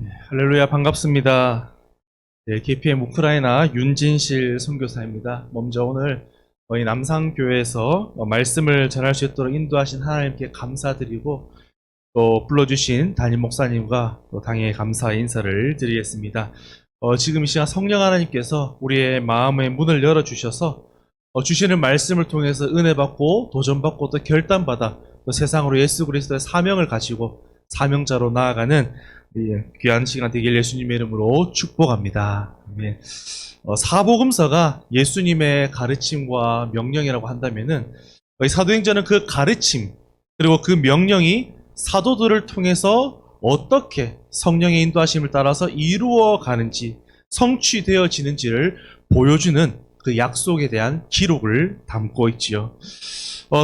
할렐루야, 반갑습니다. 네, KPM 우크라이나 윤진실 선교사입니다. 먼저 오늘 저희 남상교회에서 말씀을 전할 수 있도록 인도하신 하나님께 감사드리고 또 불러주신 담임 목사님과 또 당의 감사의 인사를 드리겠습니다. 지금 이 시간 성령 하나님께서 우리의 마음의 문을 열어주셔서 주시는 말씀을 통해서 은혜 받고 도전받고 또 결단받아 또 세상으로 예수 그리스도의 사명을 가지고 사명자로 나아가는 귀한 시간 되길 예수님의 이름으로 축복합니다. 사복음서가 예수님의 가르침과 명령이라고 한다면은 사도행전은 그 가르침 그리고 그 명령이 사도들을 통해서 어떻게 성령의 인도하심을 따라서 이루어가는지 성취되어지는지를 보여주는 그 약속에 대한 기록을 담고 있지요.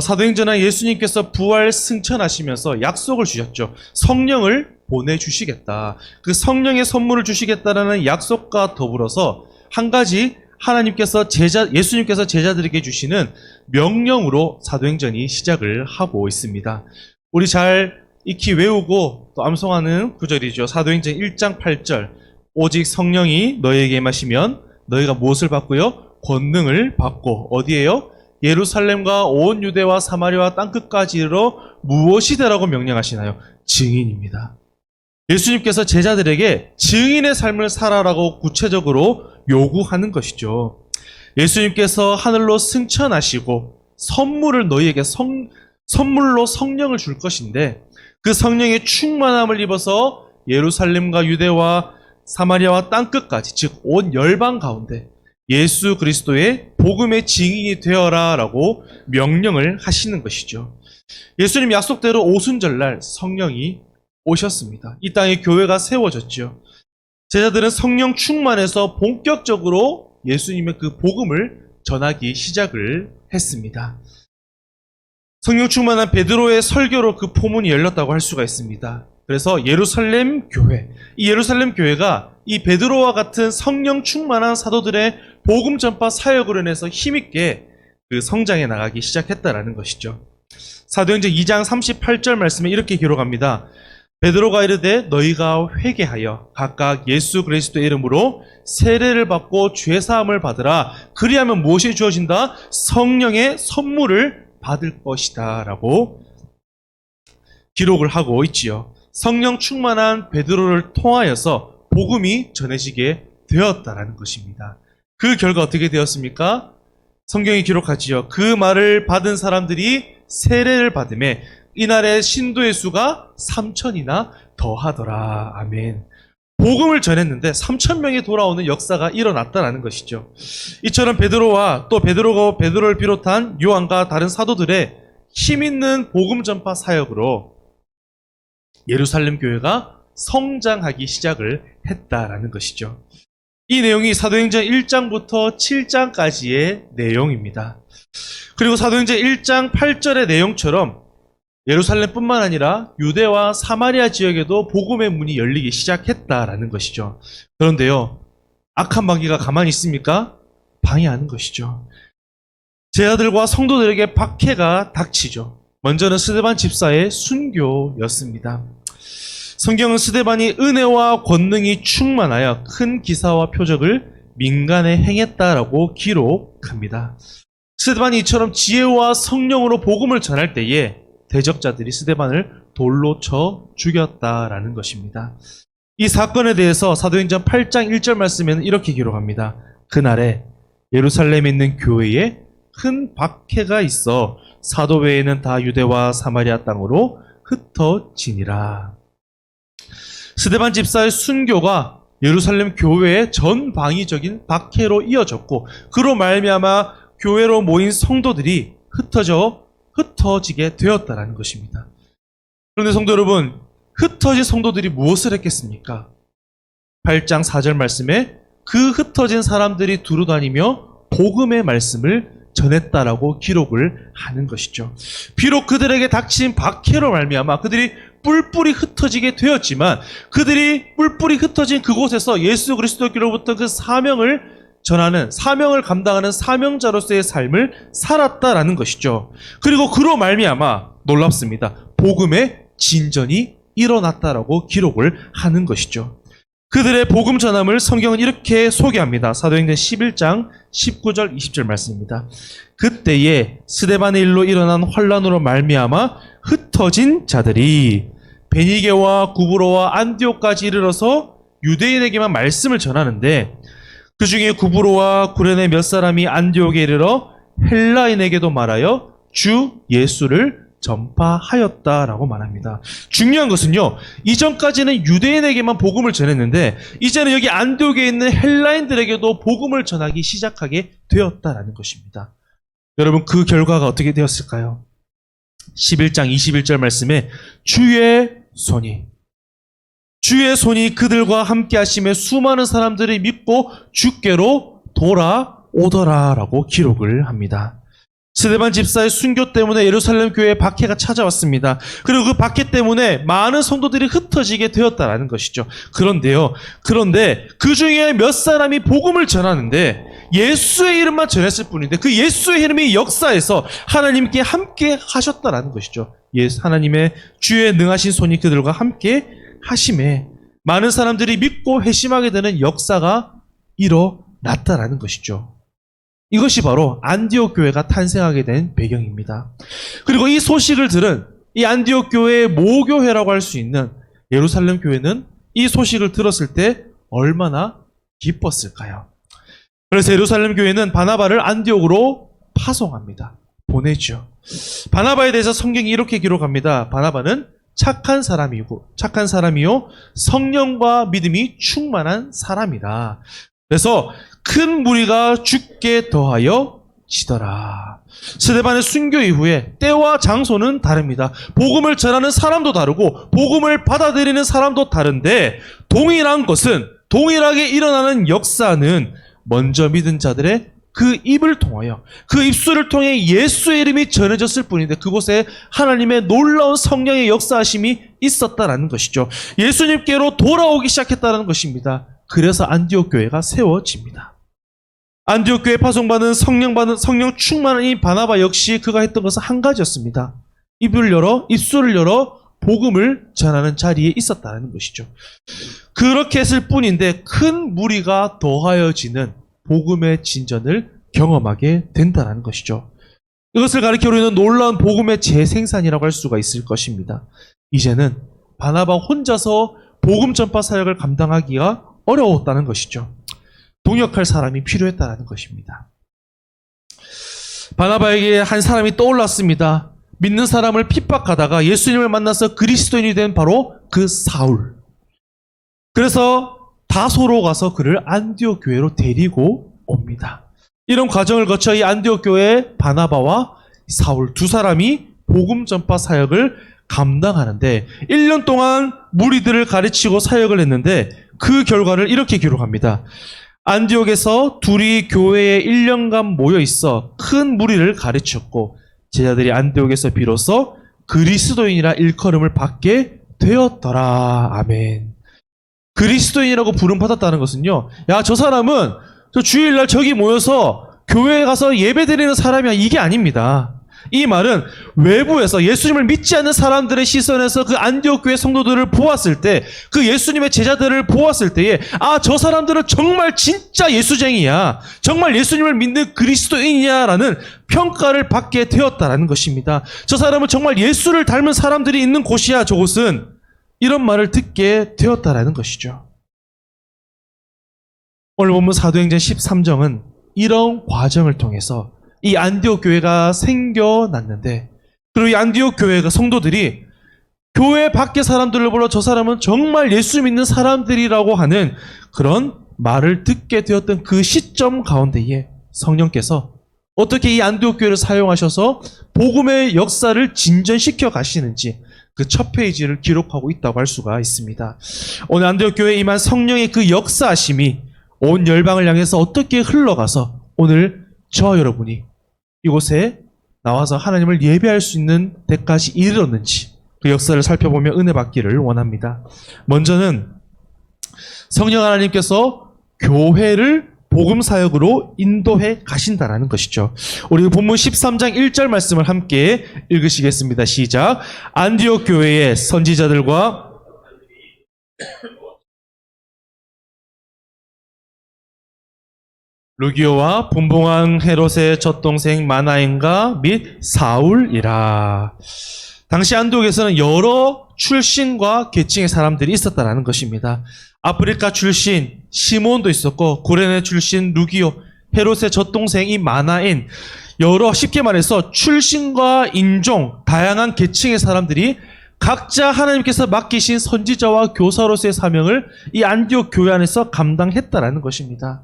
사도행전은 예수님께서 부활 승천하시면서 약속을 주셨죠. 성령을 보내주시겠다. 그 성령의 선물을 주시겠다라는 약속과 더불어서 한 가지 하나님께서 예수님께서 제자들에게 주시는 명령으로 사도행전이 시작을 하고 있습니다. 우리 잘 익히 외우고 또 암송하는 구절이죠. 사도행전 1장 8절. 오직 성령이 너희에게 임하시면 너희가 무엇을 받고요? 권능을 받고 어디에요? 예루살렘과 온 유대와 사마리아와 땅끝까지 이르러 무엇이 되라고 명령하시나요? 증인입니다. 예수님께서 제자들에게 증인의 삶을 살아라고 구체적으로 요구하는 것이죠. 예수님께서 하늘로 승천하시고 선물을 너희에게 선물로 성령을 줄 것인데 그 성령의 충만함을 입어서 예루살렘과 유대와 사마리아와 땅끝까지 즉 온 열방 가운데 예수 그리스도의 복음의 증인이 되어라 라고 명령을 하시는 것이죠. 예수님 약속대로 오순절날 성령이 오셨습니다. 이 땅에 교회가 세워졌죠. 제자들은 성령 충만해서 본격적으로 예수님의 그 복음을 전하기 시작을 했습니다. 성령 충만한 베드로의 설교로 그 포문이 열렸다고 할 수가 있습니다. 그래서 예루살렘 교회, 이 예루살렘 교회가 이 베드로와 같은 성령 충만한 사도들의 복음 전파 사역으로 인해서 힘있게 그 성장해 나가기 시작했다라는 것이죠. 사도행전 2장 38절 말씀에 이렇게 기록합니다. 베드로가 이르되 너희가 회개하여 각각 예수 그리스도의 이름으로 세례를 받고 죄사함을 받으라. 그리하면 무엇이 주어진다? 성령의 선물을 받을 것이다 라고 기록을 하고 있지요. 성령 충만한 베드로를 통하여서 복음이 전해지게 되었다라는 것입니다. 그 결과 어떻게 되었습니까? 성경이 기록하지요. 그 말을 받은 사람들이 세례를 받음에 이날의 신도의 수가 3,000이나 더하더라. 아멘. 복음을 전했는데 3,000명이 돌아오는 역사가 일어났다는 것이죠. 이처럼 베드로와 또 베드로를 비롯한 요한과 다른 사도들의 힘있는 복음 전파 사역으로 예루살렘 교회가 성장하기 시작을 했다라는 것이죠. 이 내용이 사도행전 1장부터 7장까지의 내용입니다. 그리고 사도행전 1장 8절의 내용처럼 예루살렘뿐만 아니라 유대와 사마리아 지역에도 복음의 문이 열리기 시작했다라는 것이죠. 그런데요, 악한 마귀가 가만히 있습니까? 방해하는 것이죠. 제자들과 성도들에게 박해가 닥치죠. 먼저는 스데반 집사의 순교였습니다. 성경은 스데반이 은혜와 권능이 충만하여 큰 기사와 표적을 민간에 행했다라고 기록합니다. 스데반이 이처럼 지혜와 성령으로 복음을 전할 때에 대적자들이 스데반을 돌로 쳐 죽였다라는 것입니다. 이 사건에 대해서 사도행전 8장 1절 말씀에는 이렇게 기록합니다. 그날에 예루살렘에 있는 교회에 큰 박해가 있어 사도 외에는 다 유대와 사마리아 땅으로 흩어지니라. 스데반 집사의 순교가 예루살렘 교회의 전방위적인 박해로 이어졌고 그로 말미암아 교회로 모인 성도들이 흩어지게 되었다는 것입니다. 그런데 성도 여러분, 흩어진 성도들이 무엇을 했겠습니까? 8장 4절 말씀에 그 흩어진 사람들이 두루다니며 복음의 말씀을 전했다라고 기록을 하는 것이죠. 비록 그들에게 닥친 박해로 말미암아 그들이 뿔뿔이 흩어지게 되었지만 그들이 뿔뿔이 흩어진 그곳에서 예수 그리스도께로부터 그 사명을 전하는, 사명을 감당하는 사명자로서의 삶을 살았다라는 것이죠. 그리고 그로 말미암아 놀랍습니다. 복음의 진전이 일어났다라고 기록을 하는 것이죠. 그들의 복음 전함을 성경은 이렇게 소개합니다. 사도행전 11장 19절 20절 말씀입니다. 그때에 스데반의 일로 일어난 환란으로 말미암아 흩어진 자들이 베니게와 구브로와 안디옥까지 이르러서 유대인에게만 말씀을 전하는데, 그 중에 구브로와 구레네 몇 사람이 안디옥에 이르러 헬라인에게도 말하여 주 예수를 전파하였다라고 말합니다. 중요한 것은요, 이전까지는 유대인에게만 복음을 전했는데 이제는 여기 안디옥에 있는 헬라인들에게도 복음을 전하기 시작하게 되었다라는 것입니다. 여러분, 그 결과가 어떻게 되었을까요? 11장 21절 말씀에 주의 손이 그들과 함께 하심에 수많은 사람들이 믿고 주께로 돌아오더라라고 기록을 합니다. 스데반 집사의 순교 때문에 예루살렘 교회에 박해가 찾아왔습니다. 그리고 그 박해 때문에 많은 성도들이 흩어지게 되었다라는 것이죠. 그런데 그 중에 몇 사람이 복음을 전하는데 예수의 이름만 전했을 뿐인데, 그 예수의 이름이 역사에서 하나님께 함께 하셨다라는 것이죠. 하나님의 주의 능하신 손이 그들과 함께 하심에 많은 사람들이 믿고 회심하게 되는 역사가 일어났다라는 것이죠. 이것이 바로 안디옥 교회가 탄생하게 된 배경입니다. 그리고 이 소식을 들은 이 안디옥 교회의 모교회라고 할 수 있는 예루살렘 교회는 이 소식을 들었을 때 얼마나 기뻤을까요? 그래서 예루살렘 교회는 바나바를 안디옥으로 파송합니다. 보내죠. 바나바에 대해서 성경이 이렇게 기록합니다. 바나바는 착한 사람이요 성령과 믿음이 충만한 사람이다. 그래서 큰 무리가 죽게 더하여 지더라. 스데반의 순교 이후에 때와 장소는 다릅니다. 복음을 전하는 사람도 다르고 복음을 받아들이는 사람도 다른데, 동일하게 일어나는 역사는 먼저 믿은 자들의 그 입을 통하여, 그 입술을 통해 예수의 이름이 전해졌을 뿐인데, 그곳에 하나님의 놀라운 성령의 역사하심이 있었다라는 것이죠. 예수님께로 돌아오기 시작했다는 것입니다. 그래서 안디옥 교회가 세워집니다. 안디옥 교회에 파송받은 성령 충만한 이 바나바 역시 그가 했던 것은 한 가지였습니다. 입술을 열어 복음을 전하는 자리에 있었다는 것이죠. 그렇게 했을 뿐인데 큰 무리가 더하여지는 복음의 진전을 경험하게 된다는 것이죠. 이것을 가리키고 있는 놀라운 복음의 재생산이라고 할 수가 있을 것입니다. 이제는 바나바 혼자서 복음 전파 사역을 감당하기가 어려웠다는 것이죠. 동역할 사람이 필요했다는 것입니다. 바나바에게 한 사람이 떠올랐습니다. 믿는 사람을 핍박하다가 예수님을 만나서 그리스도인이 된 바로 그 사울. 그래서 다소로 가서 그를 안디옥 교회로 데리고 옵니다. 이런 과정을 거쳐 이 안디옥 교회의 바나바와 사울 두 사람이 복음 전파 사역을 감당하는데 1년 동안 무리들을 가르치고 사역을 했는데, 그 결과를 이렇게 기록합니다. 안디옥에서 둘이 교회에 1년간 모여 있어 큰 무리를 가르쳤고 제자들이 안디옥에서 비로소 그리스도인이라 일컬음을 받게 되었더라. 아멘. 그리스도인이라고 부름받았다는 것은요, 야, 저 사람은 저 주일날 저기 모여서 교회에 가서 예배 드리는 사람이야, 이게 아닙니다. 이 말은 외부에서 예수님을 믿지 않는 사람들의 시선에서 그 안디옥 교회 성도들을 보았을 때, 그 예수님의 제자들을 보았을 때에, 아, 저 사람들은 정말 진짜 예수쟁이야, 정말 예수님을 믿는 그리스도인이야라는 평가를 받게 되었다라는 것입니다. 저 사람은 정말 예수를 닮은 사람들이 있는 곳이야, 저곳은. 이런 말을 듣게 되었다라는 것이죠. 오늘 본문 사도행전 13장은 이런 과정을 통해서 이 안디옥 교회가 생겨났는데, 그리고 이 안디옥 교회가 성도들이 교회 밖의 사람들을 불러 저 사람은 정말 예수 믿는 사람들이라고 하는 그런 말을 듣게 되었던 그 시점 가운데에 성령께서 어떻게 이 안디옥 교회를 사용하셔서 복음의 역사를 진전시켜 가시는지 그 첫 페이지를 기록하고 있다고 할 수가 있습니다. 오늘 안디옥 교회에 임한 성령의 그 역사하심이 온 열방을 향해서 어떻게 흘러가서 오늘 저와 여러분이 이곳에 나와서 하나님을 예배할 수 있는 데까지 이르렀는지, 그 역사를 살펴보며 은혜 받기를 원합니다. 먼저는 성령 하나님께서 교회를 복음 사역으로 인도해 가신다라는 것이죠. 우리 본문 13장 1절 말씀을 함께 읽으시겠습니다. 시작. 안디옥 교회의 선지자들과 루기오와 분봉왕 헤롯의 젖동생 마나임과 및 사울이라. 당시 안디옥에서는 여러 출신과 계층의 사람들이 있었다는 것입니다. 아프리카 출신 시몬도 있었고, 구레네 출신 루기오, 헤롯의 젖동생이 마나인, 여러, 쉽게 말해서 출신과 인종, 다양한 계층의 사람들이 각자 하나님께서 맡기신 선지자와 교사로서의 사명을 이 안디옥 교회 안에서 감당했다라는 것입니다.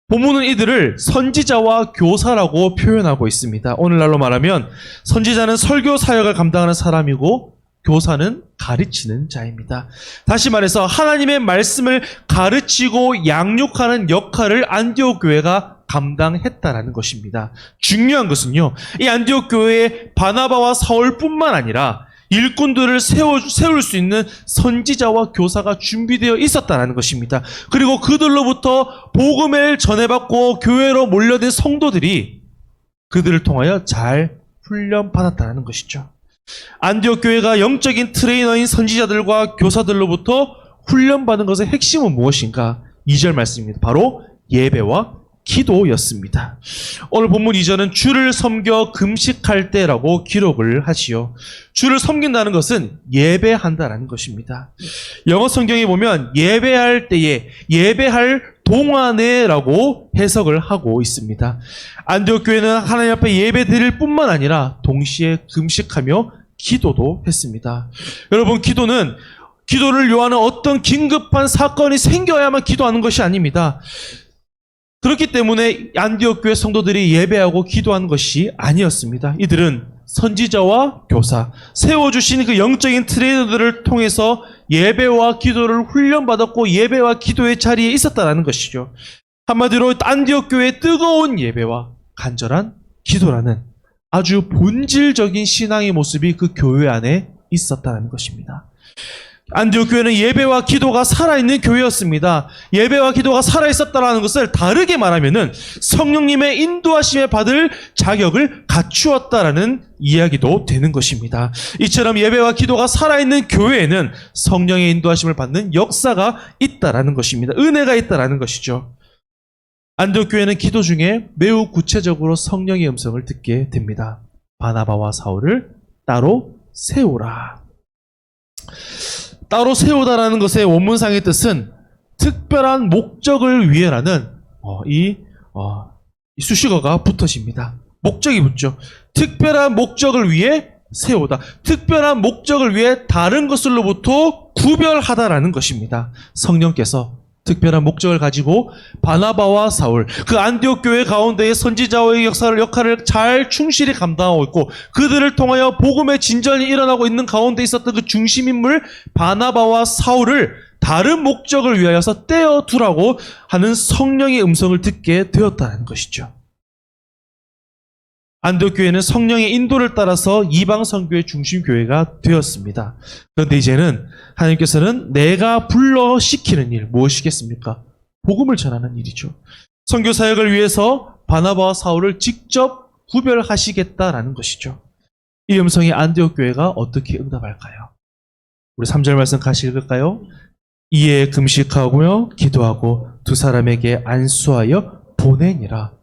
본문은 이들을 선지자와 교사라고 표현하고 있습니다. 오늘날로 말하면 선지자는 설교 사역을 감당하는 사람이고 교사는 가르치는 자입니다. 다시 말해서 하나님의 말씀을 가르치고 양육하는 역할을 안디옥 교회가 감당했다라는 것입니다. 중요한 것은요, 이 안디옥 교회에 바나바와 사울뿐만 아니라 일꾼들을 세울 수 있는 선지자와 교사가 준비되어 있었다는 것입니다. 그리고 그들로부터 복음을 전해받고 교회로 몰려든 성도들이 그들을 통하여 잘 훈련받았다는 것이죠. 안디옥 교회가 영적인 트레이너인 선지자들과 교사들로부터 훈련받은 것의 핵심은 무엇인가? 2절 말씀입니다. 바로 예배와 기도였습니다. 오늘 본문 2절은 주를 섬겨 금식할 때라고 기록을 하지요. 주를 섬긴다는 것은 예배한다라는 것입니다. 영어 성경에 보면 예배할 때에, 예배할 동안에라고 해석을 하고 있습니다. 안디옥 교회는 하나님 앞에 예배 드릴 뿐만 아니라 동시에 금식하며 기도도 했습니다. 여러분, 기도를 요하는 어떤 긴급한 사건이 생겨야만 기도하는 것이 아닙니다. 그렇기 때문에 안디옥 교회 성도들이 예배하고 기도하는 것이 아니었습니다. 이들은 선지자와 교사, 세워주신 그 영적인 트레이너들을 통해서 예배와 기도를 훈련받았고 예배와 기도의 자리에 있었다는 것이죠. 한마디로 안디옥 교회의 뜨거운 예배와 간절한 기도라는 아주 본질적인 신앙의 모습이 그 교회 안에 있었다는 것입니다. 안디옥 교회는 예배와 기도가 살아있는 교회였습니다. 예배와 기도가 살아있었다는 것을 다르게 말하면은 성령님의 인도하심에 받을 자격을 갖추었다라는 이야기도 되는 것입니다. 이처럼 예배와 기도가 살아있는 교회에는 성령의 인도하심을 받는 역사가 있다라는 것입니다. 은혜가 있다라는 것이죠. 안디옥 교회는 기도 중에 매우 구체적으로 성령의 음성을 듣게 됩니다. 바나바와 사울을 따로 세우라. 따로 세우다라는 것의 원문상의 뜻은 특별한 목적을 위해라는 이 수식어가 붙어집니다. 목적이 붙죠. 특별한 목적을 위해 세우다. 특별한 목적을 위해 다른 것으로부터 구별하다라는 것입니다. 성령께서 특별한 목적을 가지고 바나바와 사울, 그 안디옥 교회 가운데의 선지자의 역할을 잘 충실히 감당하고 있고 그들을 통하여 복음의 진전이 일어나고 있는 가운데 있었던 그 중심인물 바나바와 사울을 다른 목적을 위하여서 떼어두라고 하는 성령의 음성을 듣게 되었다는 것이죠. 안디옥 교회는 성령의 인도를 따라서 이방 선교의 중심 교회가 되었습니다. 그런데 이제는 하나님께서는 내가 불러시키는 일, 무엇이겠습니까? 복음을 전하는 일이죠. 선교 사역을 위해서 바나바와 사울을 직접 구별하시겠다라는 것이죠. 이 음성에 안디옥 교회가 어떻게 응답할까요? 우리 3절 말씀 같이 읽을까요? 이에 금식하고요 기도하고 두 사람에게 안수하여 보내니라.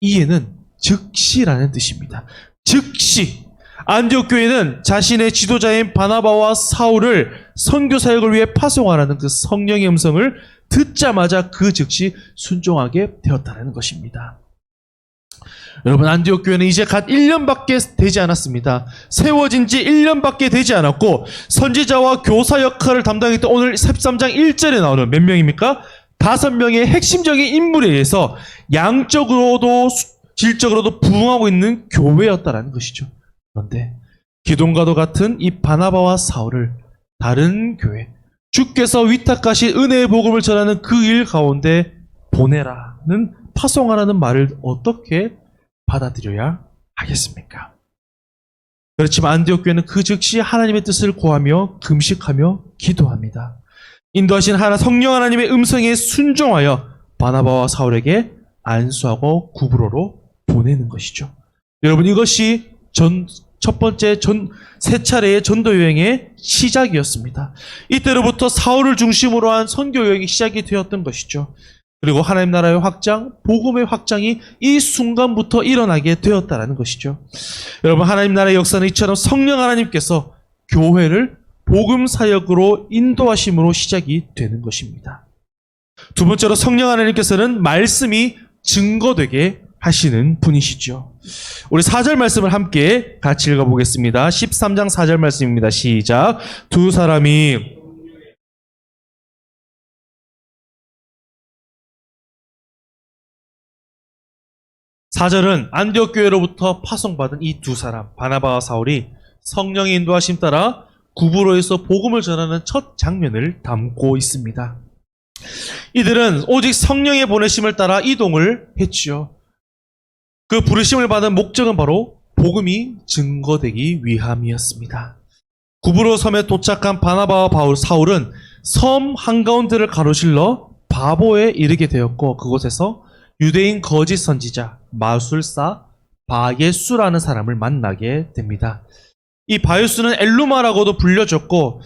이에는 즉시라는 뜻입니다. 즉시. 안디옥 교회는 자신의 지도자인 바나바와 사울을 선교 사역을 위해 파송하라는 그 성령의 음성을 듣자마자 그 즉시 순종하게 되었다는 것입니다. 여러분, 안디옥 교회는 이제 갓 1년밖에 되지 않았습니다. 세워진 지 1년밖에 되지 않았고 선지자와 교사 역할을 담당했던 오늘 13장 1절에 나오는 몇 명입니까? 5명의 핵심적인 인물에 의해서 양적으로도 질적으로도 부흥하고 있는 교회였다라는 것이죠. 그런데 기돔과도 같은 이 바나바와 사울을 다른 교회, 주께서 위탁하신 은혜의 복음을 전하는 그 일 가운데 보내라는, 파송하라는 말을 어떻게 받아들여야 하겠습니까? 그렇지만 안디옥 교회는 그 즉시 하나님의 뜻을 구하며 금식하며 기도합니다. 인도하신 성령 하나님의 음성에 순종하여 바나바와 사울에게 안수하고 구브로로 보내는 것이죠. 여러분, 이것이 세 차례의 전도 여행의 시작이었습니다. 이때로부터 사울을 중심으로 한 선교 여행이 시작이 되었던 것이죠. 그리고 하나님 나라의 확장, 복음의 확장이 이 순간부터 일어나게 되었다라는 것이죠. 여러분, 하나님 나라의 역사는 이처럼 성령 하나님께서 교회를 복음 사역으로 인도하심으로 시작이 되는 것입니다. 두 번째로 성령 하나님께서는 말씀이 증거되게 하시는 분이시죠. 우리 4절 말씀을 함께 같이 읽어보겠습니다. 13장 4절 말씀입니다. 시작. 두 사람이 4절은 안디옥 교회로부터 파송받은 이 두 사람, 바나바와 사울이 성령의 인도하심 따라 구브로에서 복음을 전하는 첫 장면을 담고 있습니다. 이들은 오직 성령의 보내심을 따라 이동을 했지요. 그 부르심을 받은 목적은 바로 복음이 증거되기 위함이었습니다. 구브로 섬에 도착한 바나바와 사울은 섬 한가운데를 가로질러 바보에 이르게 되었고, 그곳에서 유대인 거짓 선지자 마술사 바예수라는 사람을 만나게 됩니다. 이 바예수는 엘루마라고도 불려졌고,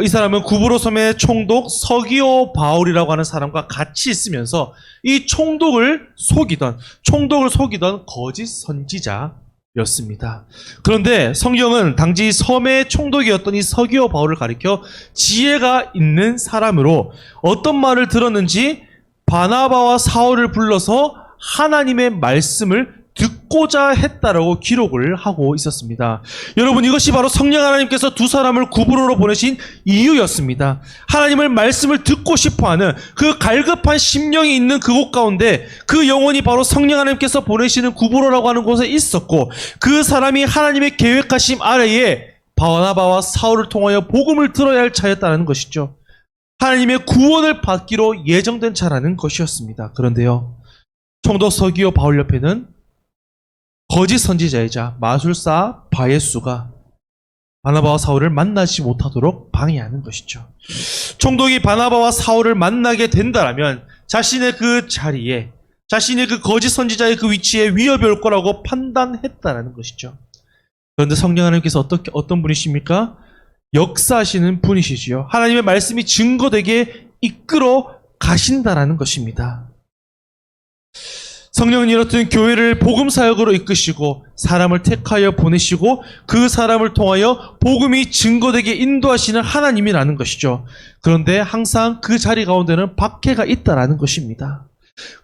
이 사람은 구브로 섬의 총독 서기오 바울이라고 하는 사람과 같이 있으면서 이 총독을 속이던 거짓 선지자였습니다. 그런데 성경은 당시 섬의 총독이었던 이 서기오 바울을 가리켜 지혜가 있는 사람으로 어떤 말을 들었는지 바나바와 사울을 불러서 하나님의 말씀을 듣고자 했다라고 기록을 하고 있었습니다. 여러분, 이것이 바로 성령 하나님께서 두 사람을 구브로로 보내신 이유였습니다. 하나님의 말씀을 듣고 싶어하는 그 갈급한 심령이 있는 그곳 가운데 그 영혼이 바로 성령 하나님께서 보내시는 구브로라고 하는 곳에 있었고, 그 사람이 하나님의 계획하심 아래에 바나바와 사울을 통하여 복음을 들어야 할 자였다는 것이죠. 하나님의 구원을 받기로 예정된 자라는 것이었습니다. 그런데요, 총독 서기오 바울 옆에는 거짓 선지자이자 마술사 바예수가 바나바와 사울을 만나지 못하도록 방해하는 것이죠. 총독이 바나바와 사울을 만나게 된다면 자신의 그 자리에, 자신의 그 거짓 선지자의 그 위치에 위협이 올 거라고 판단했다는 것이죠. 그런데 성령 하나님께서 어떤 분이십니까? 역사하시는 분이시지요. 하나님의 말씀이 증거되게 이끌어 가신다라는 것입니다. 성령은 이렇듯 교회를 복음 사역으로 이끄시고 사람을 택하여 보내시고 그 사람을 통하여 복음이 증거되게 인도하시는 하나님이라는 것이죠. 그런데 항상 그 자리 가운데는 박해가 있다라는 것입니다.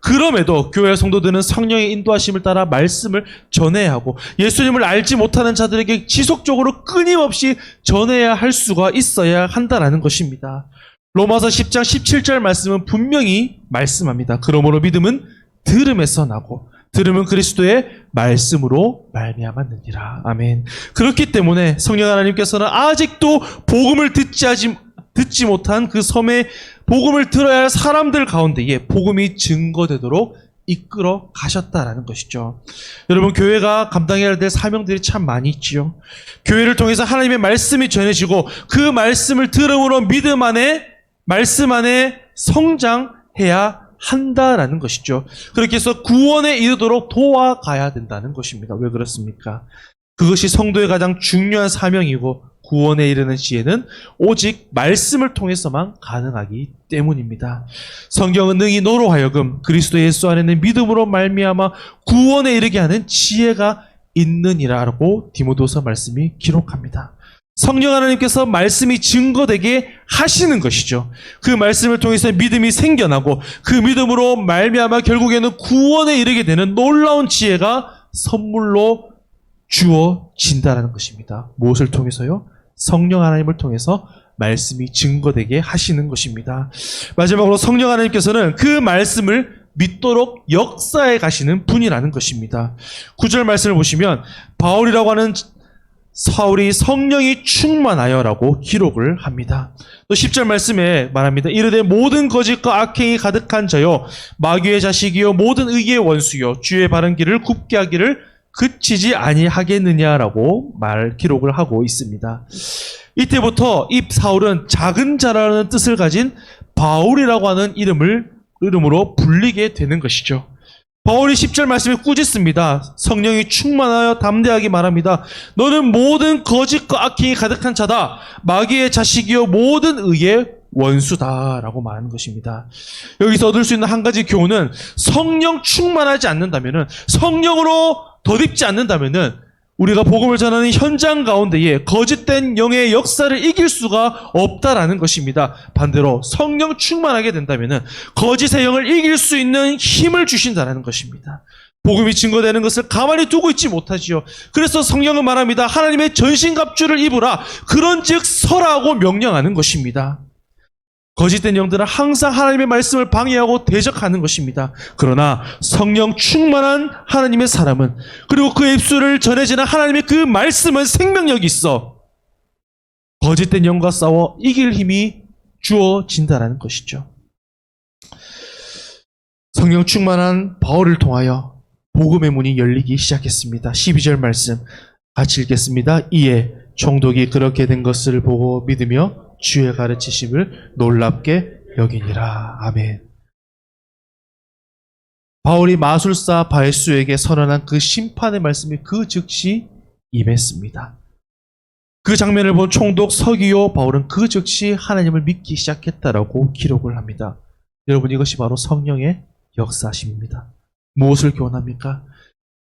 그럼에도 교회 성도들은 성령의 인도하심을 따라 말씀을 전해야 하고 예수님을 알지 못하는 자들에게 지속적으로 끊임없이 전해야 할 수가 있어야 한다라는 것입니다. 로마서 10장 17절 말씀은 분명히 말씀합니다. 그러므로 믿음은 들음에서 나고 들음은 그리스도의 말씀으로 말미암았느니라. 아멘. 그렇기 때문에 성령 하나님께서는 아직도 복음을 듣지 못한 그 섬에 복음을 들어야 할 사람들 가운데에 복음이 증거되도록 이끌어 가셨다라는 것이죠. 여러분, 교회가 감당해야 될 사명들이 참 많이 있지요. 교회를 통해서 하나님의 말씀이 전해지고 그 말씀을 들음으로 말씀 안에 성장해야 한다라는 것이죠. 그렇게 해서 구원에 이르도록 도와가야 된다는 것입니다. 왜 그렇습니까? 그것이 성도의 가장 중요한 사명이고 구원에 이르는 지혜는 오직 말씀을 통해서만 가능하기 때문입니다. 성경은 능히 너로 하여금 그리스도 예수 안에는 믿음으로 말미암아 구원에 이르게 하는 지혜가 있느니라고 디모데후서 말씀이 기록합니다. 성령 하나님께서 말씀이 증거되게 하시는 것이죠. 그 말씀을 통해서 믿음이 생겨나고 그 믿음으로 말미암아 결국에는 구원에 이르게 되는 놀라운 지혜가 선물로 주어진다라는 것입니다. 무엇을 통해서요? 성령 하나님을 통해서 말씀이 증거되게 하시는 것입니다. 마지막으로 성령 하나님께서는 그 말씀을 믿도록 역사해 가시는 분이라는 것입니다. 9절 말씀을 보시면 바울이라고 하는 사울이 성령이 충만하여라고 기록을 합니다. 또 10절 말씀에 말합니다. 이르되 모든 거짓과 악행이 가득한 자요 마귀의 자식이요 모든 의의 원수요 주의 바른 길을 굽게 하기를 그치지 아니하겠느냐라고 기록을 하고 있습니다. 이때부터 이 사울은 작은 자라는 뜻을 가진 바울이라고 하는 이름으로 불리게 되는 것이죠. 바울이 10절 말씀에 꾸짖습니다. 성령이 충만하여 담대하게 말합니다. 너는 모든 거짓과 악행이 가득한 자다. 마귀의 자식이요 모든 의의 원수다라고 말하는 것입니다. 여기서 얻을 수 있는 한 가지 교훈은 성령 충만하지 않는다면은, 성령으로 덧입지 않는다면은 우리가 복음을 전하는 현장 가운데에 거짓된 영의 역사를 이길 수가 없다라는 것입니다. 반대로 성령 충만하게 된다면은 거짓의 영을 이길 수 있는 힘을 주신다라는 것입니다. 복음이 증거되는 것을 가만히 두고 있지 못하지요. 그래서 성령은 말합니다. 하나님의 전신갑주를 입으라. 그런즉 서라고 명령하는 것입니다. 거짓된 영들은 항상 하나님의 말씀을 방해하고 대적하는 것입니다. 그러나 성령 충만한 하나님의 사람은, 그리고 그 입술을 전해지는 하나님의 그 말씀은 생명력이 있어 거짓된 영과 싸워 이길 힘이 주어진다는 것이죠. 성령 충만한 바울을 통하여 복음의 문이 열리기 시작했습니다. 12절 말씀 같이 읽겠습니다. 이에 총독이 그렇게 된 것을 보고 믿으며 주의 가르치심을 놀랍게 여기니라. 아멘. 바울이 마술사 바에수에게 선언한 그 심판의 말씀이 그 즉시 임했습니다. 그 장면을 본 총독 서기오 바울은 그 즉시 하나님을 믿기 시작했다라고 기록을 합니다. 여러분, 이것이 바로 성령의 역사심입니다. 무엇을 교훈합니까?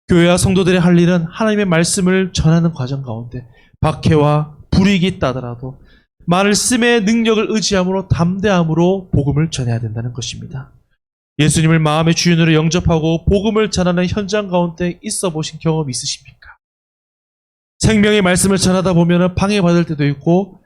교회와 성도들이 할 일은 하나님의 말씀을 전하는 과정 가운데 박해와 불이익이 있다더라도 말씀의 능력을 의지함으로 담대함으로 복음을 전해야 된다는 것입니다. 예수님을 마음의 주인으로 영접하고 복음을 전하는 현장 가운데 있어 보신 경험이 있으십니까? 생명의 말씀을 전하다 보면 방해받을 때도 있고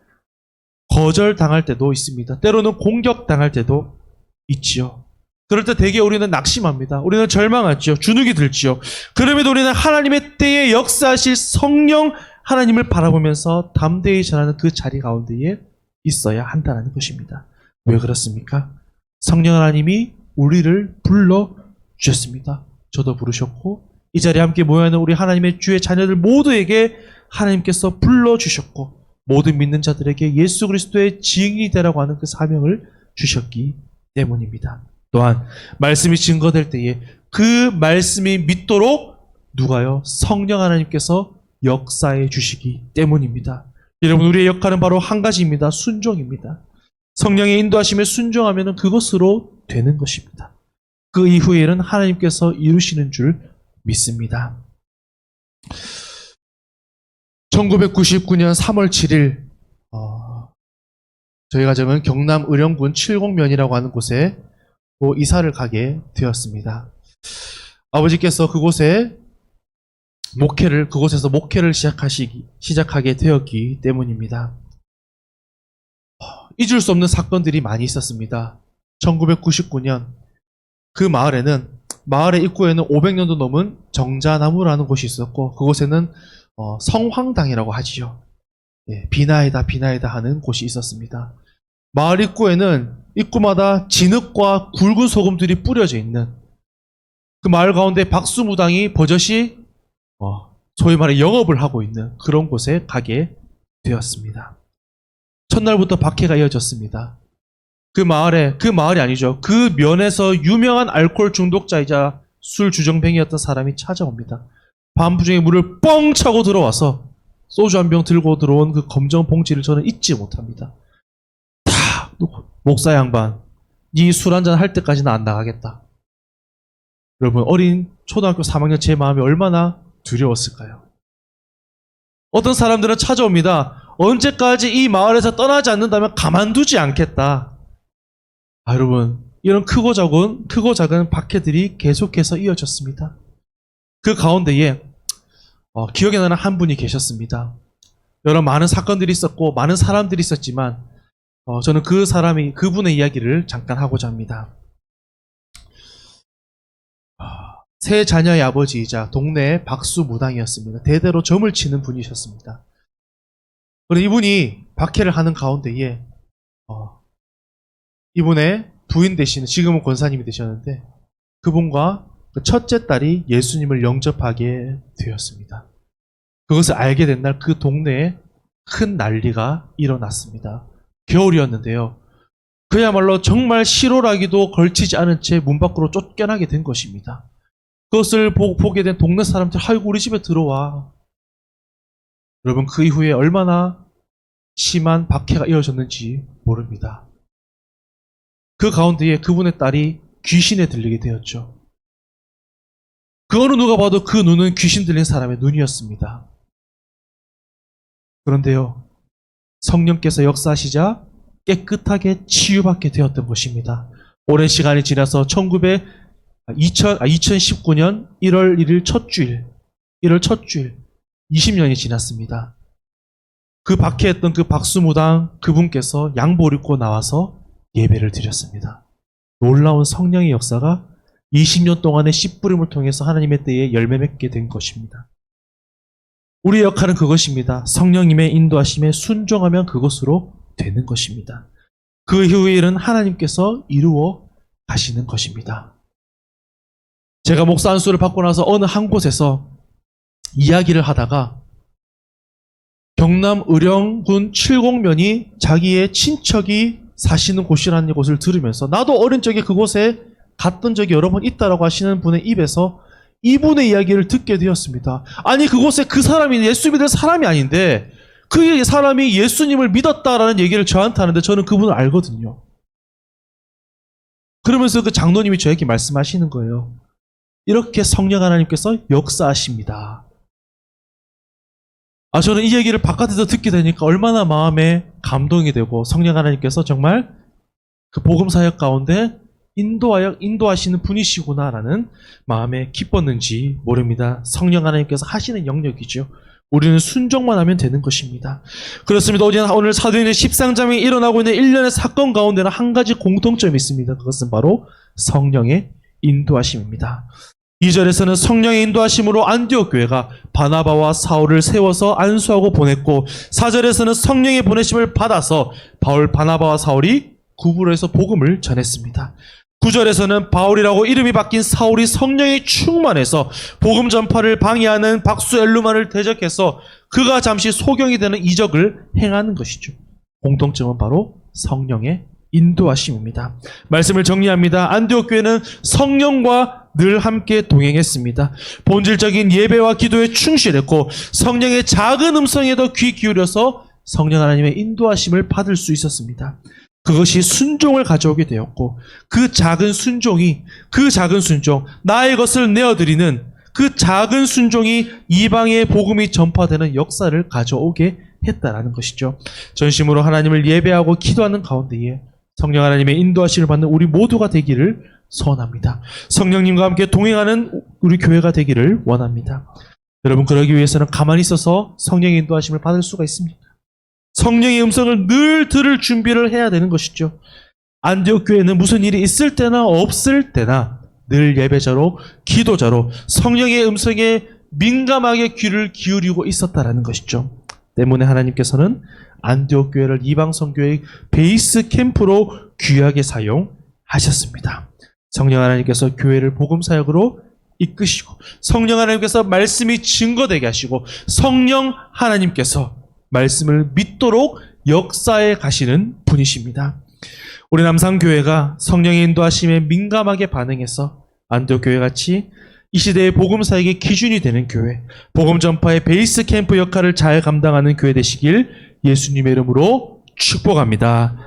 거절당할 때도 있습니다. 때로는 공격당할 때도 있지요. 그럴 때 대개 우리는 낙심합니다. 우리는 절망하지요. 주눅이 들지요. 그럼에도 우리는 하나님의 때에 역사하실 성령 하나님을 바라보면서 담대히 전하는 그 자리 가운데에 있어야 한다는 것입니다. 왜 그렇습니까? 성령 하나님이 우리를 불러주셨습니다. 저도 부르셨고 이 자리에 함께 모여있는 우리 하나님의 주의 자녀들 모두에게 하나님께서 불러주셨고 모든 믿는 자들에게 예수 그리스도의 증인이 되라고 하는 그 사명을 주셨기 때문입니다. 또한 말씀이 증거될 때에 그 말씀이 믿도록 누가요? 성령 하나님께서 역사해 주시기 때문입니다. 여러분, 우리의 역할은 바로 한 가지입니다. 순종입니다. 성령의 인도하심에 순종하면 그것으로 되는 것입니다. 그 이후의 일은 하나님께서 이루시는 줄 믿습니다. 1999년 3월 7일 저희 가정은 경남 의령군 칠곡면이라고 하는 곳에 이사를 가게 되었습니다. 아버지께서 그곳에서 목회를 시작하게 되었기 때문입니다. 잊을 수 없는 사건들이 많이 있었습니다. 1999년 그 마을의 입구에는 500년도 넘은 정자나무라는 곳이 있었고 그곳에는 성황당이라고 하지요. 비나이다 하는 곳이 있었습니다. 마을 입구에는 입구마다 진흙과 굵은 소금들이 뿌려져 있는 그 마을 가운데 박수무당이 버젓이 소위 말해 영업을 하고 있는 그런 곳에 가게 되었습니다. 첫날부터 박해가 이어졌습니다. 그 마을이 아니죠. 그 면에서 유명한 알코올 중독자이자 술 주정뱅이였던 사람이 찾아옵니다. 밤중에 문을 뻥 차고 들어와서 소주 한 병 들고 들어온 그 검정 봉지를 저는 잊지 못합니다. 탁 놓고 목사 양반, 네 술 한잔 할 때까지는 안 나가겠다. 여러분, 어린 초등학교 3학년 제 마음이 얼마나 두려웠을까요? 어떤 사람들은 찾아옵니다. 언제까지 이 마을에서 떠나지 않는다면 가만두지 않겠다. 여러분, 이런 크고 작은 박해들이 계속해서 이어졌습니다. 그 가운데에 기억에 나는 한 분이 계셨습니다. 여러 많은 사건들이 있었고 많은 사람들이 있었지만 저는 그분의 이야기를 잠깐 하고자 합니다. 세 자녀의 아버지이자 동네의 박수무당이었습니다. 대대로 점을 치는 분이셨습니다. 그런데 이분이 박해를 하는 가운데에 이분의 부인 되시는, 지금은 권사님이 되셨는데 그분과 그 첫째 딸이 예수님을 영접하게 되었습니다. 그것을 알게 된 날 그 동네에 큰 난리가 일어났습니다. 겨울이었는데요. 그야말로 정말 실오라기도 걸치지 않은 채 문 밖으로 쫓겨나게 된 것입니다. 그것을 보게 된 동네 사람들, 아이고 우리 집에 들어와. 여러분, 그 이후에 얼마나 심한 박해가 이어졌는지 모릅니다. 그 가운데에 그분의 딸이 귀신에 들리게 되었죠. 그 어느 누가 봐도 그 눈은 귀신 들린 사람의 눈이었습니다. 그런데요, 성령께서 역사하시자 깨끗하게 치유받게 되었던 것입니다. 오랜 시간이 지나서 2019년 1월 1일 첫 주일, 20년이 지났습니다. 그 박해했던 그 박수무당 그분께서 양복을 입고 나와서 예배를 드렸습니다. 놀라운 성령의 역사가 20년 동안의 씨뿌림을 통해서 하나님의 때에 열매 맺게 된 것입니다. 우리의 역할은 그것입니다. 성령님의 인도하심에 순종하면 그것으로 되는 것입니다. 그 이후의 일은 하나님께서 이루어 가시는 것입니다. 제가 목사 안수를 받고 나서 어느 한 곳에서 이야기를 하다가 경남 의령군 칠곡면이 자기의 친척이 사시는 곳이라는 것을 들으면서 나도 어린 적에 그곳에 갔던 적이 여러 번 있다라고 하시는 분의 입에서 이분의 이야기를 듣게 되었습니다. 아니 그곳에 그 사람이 예수 믿을 사람이 아닌데 그 사람이 예수님을 믿었다라는 얘기를 저한테 하는데 저는 그분을 알거든요. 그러면서 그 장로님이 저에게 말씀하시는 거예요. 이렇게 성령 하나님께서 역사하십니다. 저는 이 얘기를 바깥에서 듣게 되니까 얼마나 마음에 감동이 되고 성령 하나님께서 정말 그 복음 사역 가운데 인도하시는 분이시구나라는 마음에 기뻤는지 모릅니다. 성령 하나님께서 하시는 영역이죠. 우리는 순종만 하면 되는 것입니다. 그렇습니다. 오늘 사도행전 13장에 일어나고 있는 일련의 사건 가운데는 한 가지 공통점이 있습니다. 그것은 바로 성령의 인도하심입니다. 2절에서는 성령의 인도하심으로 안디옥 교회가 바나바와 사울을 세워서 안수하고 보냈고 4절에서는 성령의 보내심을 받아서 바울, 바나바와 사울이 구부로에서 복음을 전했습니다. 9절에서는 바울이라고 이름이 바뀐 사울이 성령이 충만해서 복음 전파를 방해하는 박수 엘루만을 대적해서 그가 잠시 소경이 되는 이적을 행하는 것이죠. 공통점은 바로 성령의 인도하심입니다. 말씀을 정리합니다. 안디옥 교회는 성령과 늘 함께 동행했습니다. 본질적인 예배와 기도에 충실했고 성령의 작은 음성에도 귀 기울여서 성령 하나님의 인도하심을 받을 수 있었습니다. 그것이 순종을 가져오게 되었고 그 작은 순종, 나의 것을 내어드리는 그 작은 순종이 이방의 복음이 전파되는 역사를 가져오게 했다라는 것이죠. 전심으로 하나님을 예배하고 기도하는 가운데에 성령 하나님의 인도하심을 받는 우리 모두가 되기를 소원합니다. 성령님과 함께 동행하는 우리 교회가 되기를 원합니다. 여러분, 그러기 위해서는 가만히 있어서 성령의 인도하심을 받을 수가 있습니다. 성령의 음성을 늘 들을 준비를 해야 되는 것이죠. 안디옥 교회는 무슨 일이 있을 때나 없을 때나 늘 예배자로 기도자로 성령의 음성에 민감하게 귀를 기울이고 있었다라는 것이죠. 때문에 하나님께서는 안디옥 교회를 이방 선교의 베이스 캠프로 귀하게 사용하셨습니다. 성령 하나님께서 교회를 복음 사역으로 이끄시고 성령 하나님께서 말씀이 증거되게 하시고 성령 하나님께서 말씀을 믿도록 역사에 가시는 분이십니다. 우리 남산교회가 성령의 인도하심에 민감하게 반응해서 안디옥 교회같이 이 시대의 복음 사역의 기준이 되는 교회, 복음 전파의 베이스 캠프 역할을 잘 감당하는 교회 되시길 예수님의 이름으로 축복합니다.